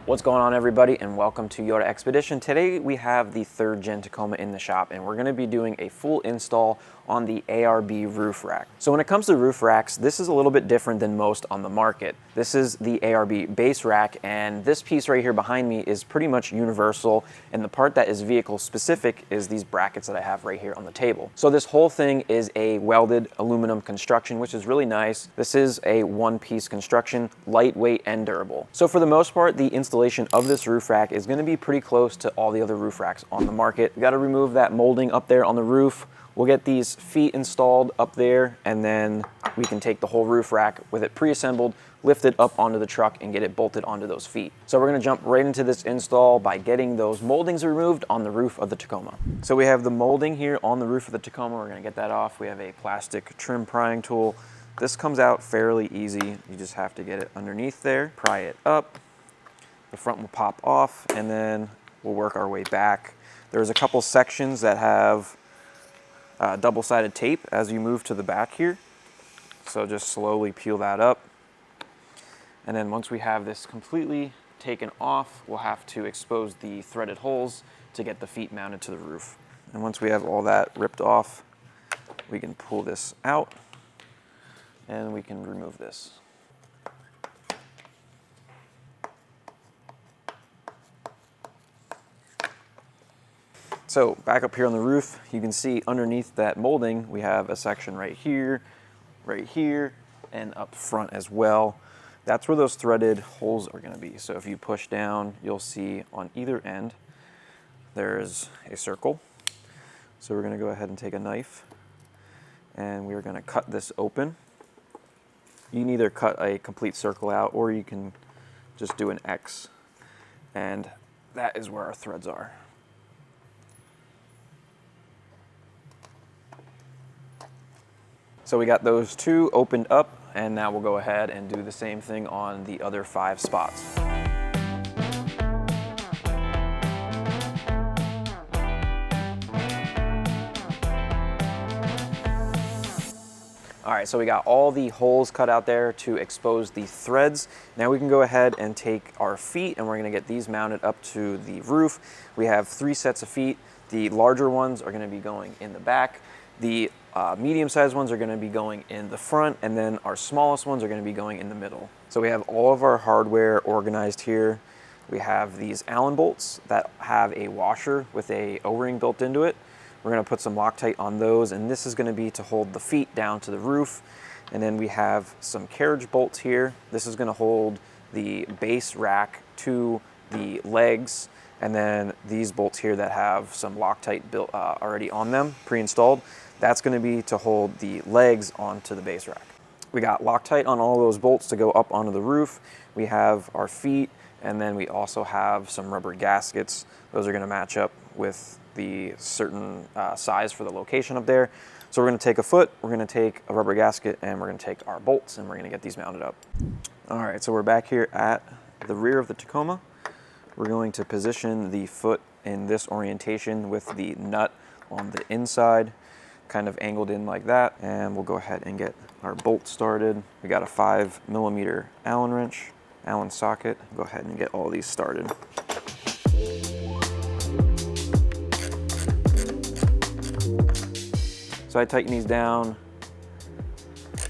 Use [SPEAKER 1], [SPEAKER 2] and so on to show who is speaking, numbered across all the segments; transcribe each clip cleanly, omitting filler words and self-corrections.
[SPEAKER 1] What's going on, everybody, and welcome to Yota Xpedition. Today we have the 3rd gen Tacoma in the shop, and we're going to be doing a full install on the ARB roof rack. So when it comes to roof racks, this is a little bit different than most on the market. This is the ARB base rack, and this piece right here behind me is pretty much universal, and the part that is vehicle specific is these brackets that I have right here on the table. So this whole thing is a welded aluminum construction, which is really nice. This is a one-piece construction, lightweight and durable. So for the most part, the installation of this roof rack is going to be pretty close to all the other roof racks on the market. We got to remove that molding up there on the roof. We'll get these feet installed up there, and then we can take the whole roof rack with it pre-assembled, lift it up onto the truck, and get it bolted onto those feet. So we're going to jump right into this install by getting those moldings removed on the roof of the Tacoma. So we have the molding here on the roof of the Tacoma. We're going to get that off. We have a plastic trim prying tool. This comes out fairly easy. You just have to get it underneath there, pry it up. The front will pop off, and then we'll work our way back. There's a couple sections that have double-sided tape as you move to the back here. So just slowly peel that up. And then once we have this completely taken off, we'll have to expose the threaded holes to get the feet mounted to the roof. And once we have all that ripped off, we can pull this out and we can remove this. So back up here on the roof, you can see underneath that molding, we have a section right here, and up front as well. That's where those threaded holes are gonna be. So if you push down, you'll see on either end, there's a circle. So we're gonna go ahead and take a knife, and we're gonna cut this open. You can either cut a complete circle out, or you can just do an X. And that is where our threads are. So we got those two opened up, and now we'll go ahead and do the same thing on the other 5 spots. All right, so we got all the holes cut out there to expose the threads. Now we can go ahead and take our feet, and we're gonna get these mounted up to the roof. We have 3 sets of feet. The larger ones are gonna be going in the back. The medium-sized ones are going to be going in the front, and then our smallest ones are going to be going in the middle. So we have all of our hardware organized here. We have these Allen bolts that have a washer with a O-ring built into it. We're going to put some Loctite on those, and this is going to be to hold the feet down to the roof. And then we have some carriage bolts here. This is going to hold the base rack to the legs, and then these bolts here that have some Loctite built already on them, pre-installed. That's going to be to hold the legs onto the base rack. We got Loctite on all those bolts to go up onto the roof. We have our feet, and then we also have some rubber gaskets. Those are going to match up with the certain size for the location up there. So we're going to take a foot, we're going to take a rubber gasket, and we're going to take our bolts, and we're going to get these mounted up. All right, so we're back here at the rear of the Tacoma. We're going to position the foot in this orientation with the nut on the inside, kind of angled in like that, and we'll go ahead and get our bolt started. We got a 5mm Allen wrench, Allen socket. Go ahead and get all these started. So I tighten these down,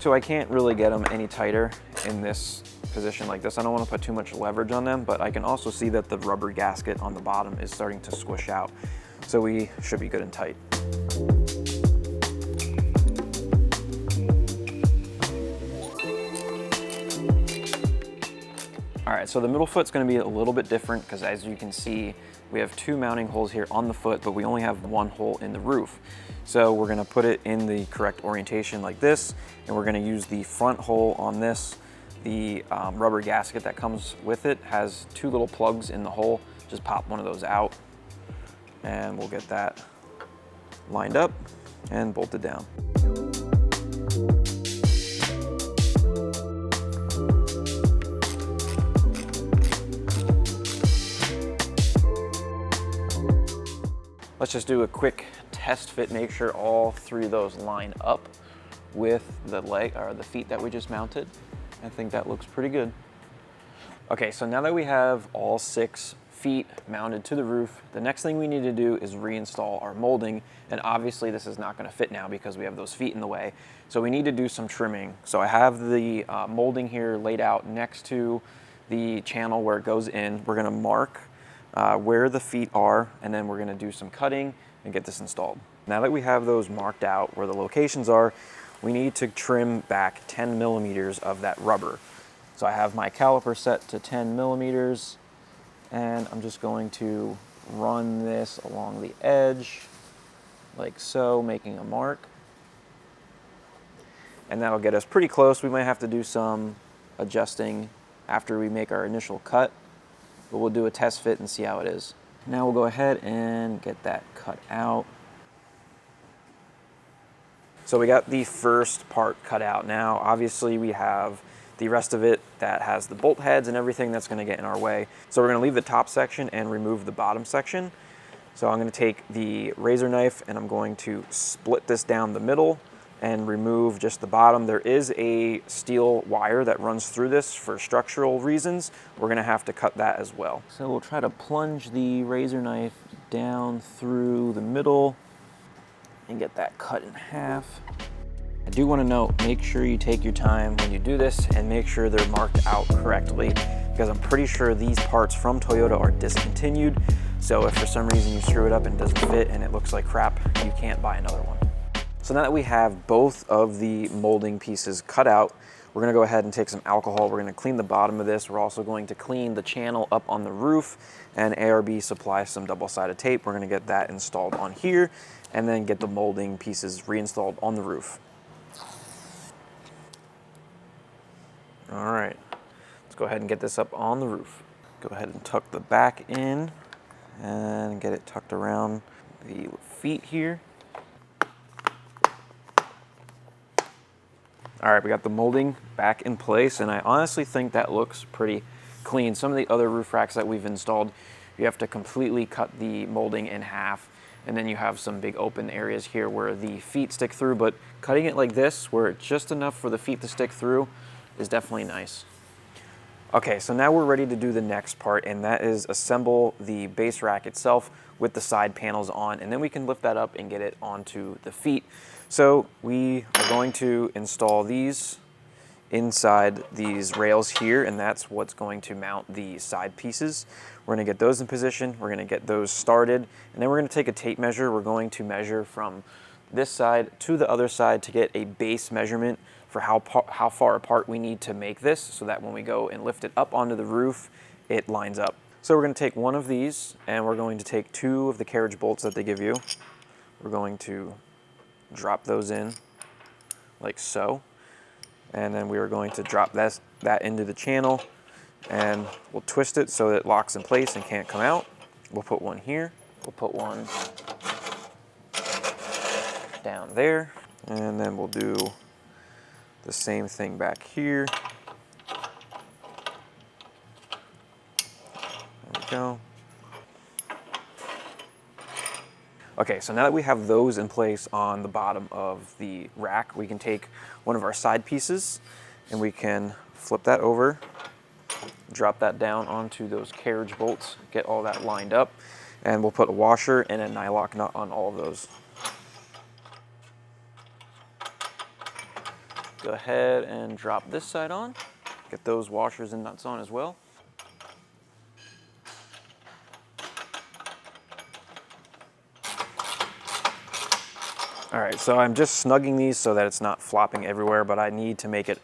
[SPEAKER 1] so I can't really get them any tighter in this position like this. I don't want to put too much leverage on them, but I can also see that the rubber gasket on the bottom is starting to squish out. So we should be good and tight. All right, so the middle foot's gonna be a little bit different because, as you can see, we have 2 mounting holes here on the foot, but we only have 1 hole in the roof. So we're gonna put it in the correct orientation like this, and we're gonna use the front hole on this. The rubber gasket that comes with it has 2 little plugs in the hole. Just pop one of those out, and we'll get that lined up and bolted down. Let's just do a quick test fit, make sure all 3 of those line up with the leg or the feet that we just mounted. I think that looks pretty good. Okay, so now that we have all 6 feet mounted to the roof, the next thing we need to do is reinstall our molding. And obviously this is not going to fit now because we have those feet in the way. So we need to do some trimming. So I have the molding here laid out next to the channel where it goes in. We're going to mark where the feet are, and then we're going to do some cutting and get this installed. Now that we have those marked out where the locations are, we need to trim back 10 millimeters of that rubber. So I have my caliper set to 10 millimeters, and I'm just going to run this along the edge like so, making a mark. And that'll get us pretty close. We might have to do some adjusting after we make our initial cut, but we'll do a test fit and see how it is. Now we'll go ahead and get that cut out. So we got the first part cut out. Now obviously we have the rest of it that has the bolt heads and everything that's going to get in our way. So we're going to leave the top section and remove the bottom section. So I'm going to take the razor knife and I'm going to split this down the middle and remove just the bottom. There is a steel wire that runs through this for structural reasons. We're going to have to cut that as well. So we'll try to plunge the razor knife down through the middle and get that cut in half. I do want to note, make sure you take your time when you do this and make sure they're marked out correctly, because I'm pretty sure these parts from Toyota are discontinued. So if for some reason you screw it up and it doesn't fit and it looks like crap, you can't buy another one. So now that we have both of the molding pieces cut out, we're going to go ahead and take some alcohol. We're going to clean the bottom of this. We're also going to clean the channel up on the roof, and ARB supplies some double-sided tape. We're going to get that installed on here and then get the molding pieces reinstalled on the roof. All right, let's go ahead and get this up on the roof. Go ahead and tuck the back in and get it tucked around the feet here. All right, we got the molding back in place, and I honestly think that looks pretty clean. Some of the other roof racks that we've installed, you have to completely cut the molding in half, and then you have some big open areas here where the feet stick through, but cutting it like this, where it's just enough for the feet to stick through, is definitely nice. Okay, so now we're ready to do the next part, and that is assemble the base rack itself with the side panels on, and then we can lift that up and get it onto the feet. So we are going to install these inside these rails here, and that's what's going to mount the side pieces. We're going to get those in position, we're going to get those started, and then we're going to take a tape measure. We're going to measure from this side to the other side to get a base measurement for how far apart we need to make this, so that when we go and lift it up onto the roof, it lines up. So we're going to take one of these, and we're going to take 2 of the carriage bolts that they give you. We're going to drop those in like so, and then we are going to drop that into the channel, and we'll twist it so that it locks in place and can't come out. We'll put one here, we'll put one down there, and then we'll do the same thing back here. There we go. Okay, so now that we have those in place on the bottom of the rack, we can take one of our side pieces and we can flip that over, drop that down onto those carriage bolts, get all that lined up, and we'll put a washer and a nylock nut on all of those. Go ahead and drop this side on, get those washers and nuts on as well. All right, so I'm just snugging these so that it's not flopping everywhere, but I need to make it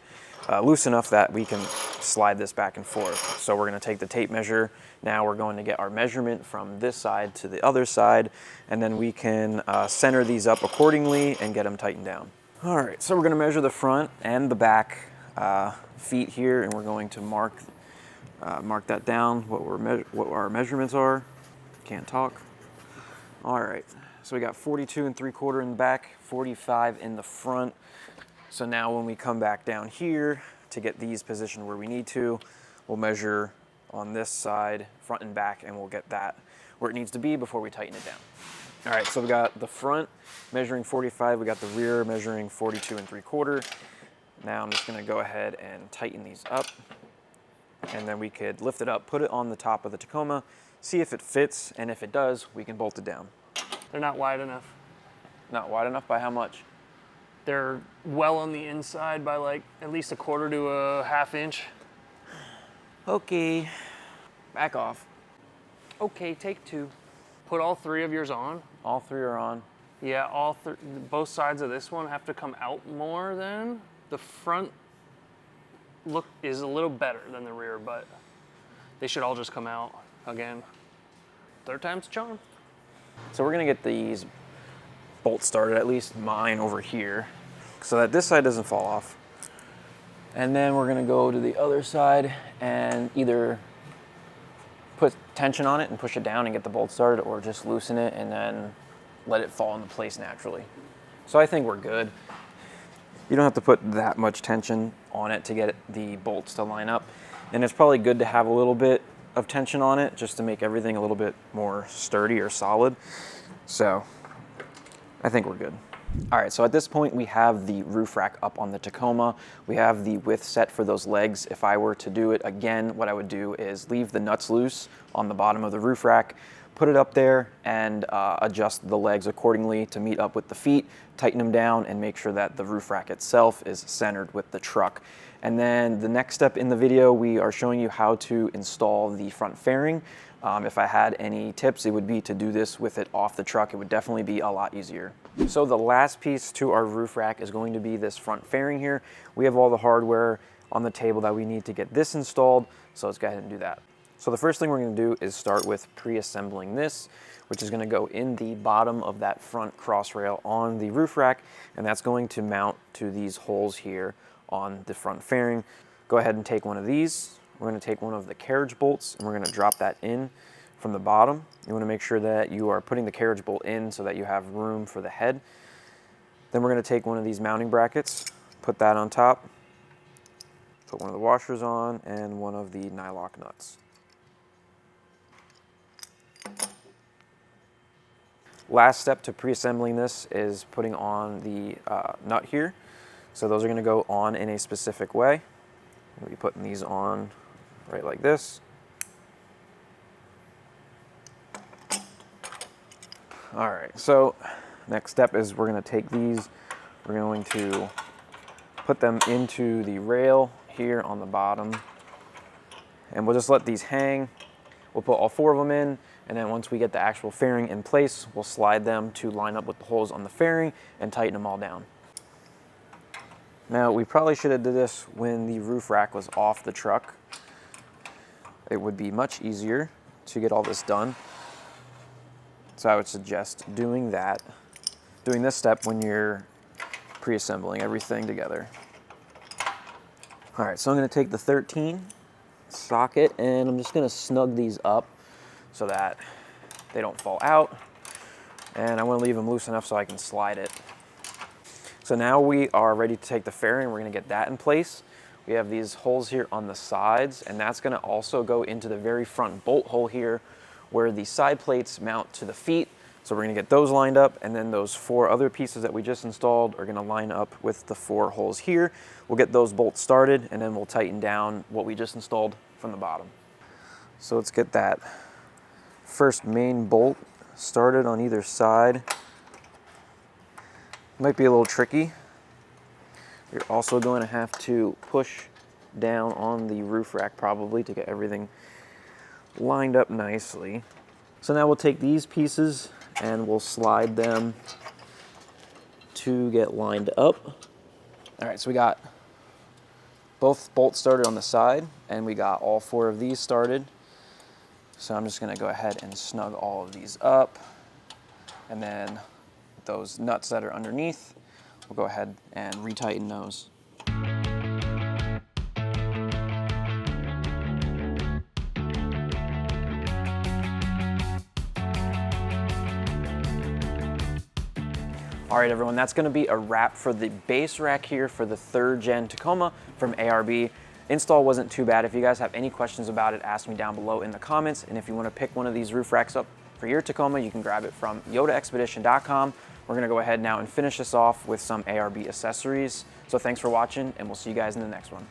[SPEAKER 1] loose enough that we can slide this back and forth. So we're going to take the tape measure. Now we're going to get our measurement from this side to the other side, and then we can center these up accordingly and get them tightened down. All right, so we're going to measure the front and the back feet here, and we're going to mark that down, what our measurements are. Can't talk. All right, so we got 42 3/4 in the back, 45 in the front. So now when we come back down here to get these positioned where we need to, we'll measure on this side, front and back, and we'll get that where it needs to be before we tighten it down. All right, so we got the front measuring 45, we got the rear measuring 42 3/4. Now I'm just gonna go ahead and tighten these up and then we could lift it up, put it on the top of the Tacoma, see if it fits, and if it does, we can bolt it down.
[SPEAKER 2] They're not wide enough.
[SPEAKER 1] Not wide enough by how much?
[SPEAKER 2] They're well on the inside by like at least a quarter to a half inch.
[SPEAKER 1] Okay, back off.
[SPEAKER 2] Okay, take two. Put all three of yours on.
[SPEAKER 1] All three are on.
[SPEAKER 2] Yeah, both sides of this one have to come out more then. The front look is a little better than the rear, but they should all just come out again. Third time's a charm.
[SPEAKER 1] So we're gonna get these bolts started, at least mine over here, so that this side doesn't fall off. And then we're gonna go to the other side and either put tension on it and push it down and get the bolt started, or just loosen it and then let it fall into place naturally. So I think we're good. You don't have to put that much tension on it to get the bolts to line up. And it's probably good to have a little bit of tension on it just to make everything a little bit more sturdy or solid. So I think we're good. All right, so at this point we have the roof rack up on the Tacoma. We have the width set for those legs. If I were to do it again, what I would do is leave the nuts loose on the bottom of the roof rack, put it up there and adjust the legs accordingly to meet up with the feet, tighten them down and make sure that the roof rack itself is centered with the truck. And then the next step in the video, we are showing you how to install the front fairing. If I had any tips, it would be to do this with it off the truck. It would definitely be a lot easier. So the last piece to our roof rack is going to be this front fairing here. We have all the hardware on the table that we need to get this installed, so let's go ahead and do that. So the first thing we're gonna do is start with pre-assembling this, which is gonna go in the bottom of that front cross rail on the roof rack, and that's going to mount to these holes here on the front fairing. Go ahead and take one of these. We're gonna take one of the carriage bolts and we're gonna drop that in from the bottom. You wanna make sure that you are putting the carriage bolt in so that you have room for the head. Then we're gonna take one of these mounting brackets, put that on top, put one of the washers on and one of the nylock nuts. Last step to pre-assembling this is putting on the nut here. So those are gonna go on in a specific way. We'll be putting these on right like this. All right, so next step is we're gonna take these, we're going to put them into the rail here on the bottom, and we'll just let these hang. We'll put all four of them in, and then once we get the actual fairing in place, we'll slide them to line up with the holes on the fairing and tighten them all down. Now, we probably should have did this when the roof rack was off the truck. It would be much easier to get all this done. So I would suggest doing this step when you're pre-assembling everything together. All right, so I'm gonna take the 13 socket and I'm just gonna snug these up so that they don't fall out. And I wanna leave them loose enough so I can slide it. So now we are ready to take the fairing. We're gonna get that in place. We have these holes here on the sides, and that's gonna also go into the very front bolt hole here where the side plates mount to the feet. So we're gonna get those lined up, and then those four other pieces that we just installed are gonna line up with the four holes here. We'll get those bolts started, and then we'll tighten down what we just installed from the bottom. So let's get that first main bolt started on either side. Might be a little tricky. You're also going to have to push down on the roof rack probably to get everything lined up nicely. So now we'll take these pieces and we'll slide them to get lined up. All right, so we got both bolts started on the side and we got all four of these started. So I'm just gonna go ahead and snug all of these up, and then those nuts that are underneath, we'll go ahead and retighten those. All right, everyone, that's gonna be a wrap for the base rack here for the 3rd gen Tacoma from ARB. Install wasn't too bad. If you guys have any questions about it, ask me down below in the comments. And if you wanna pick one of these roof racks up for your Tacoma, you can grab it from YotaXpedition.com. We're gonna go ahead now and finish this off with some ARB accessories. So thanks for watching, and we'll see you guys in the next one.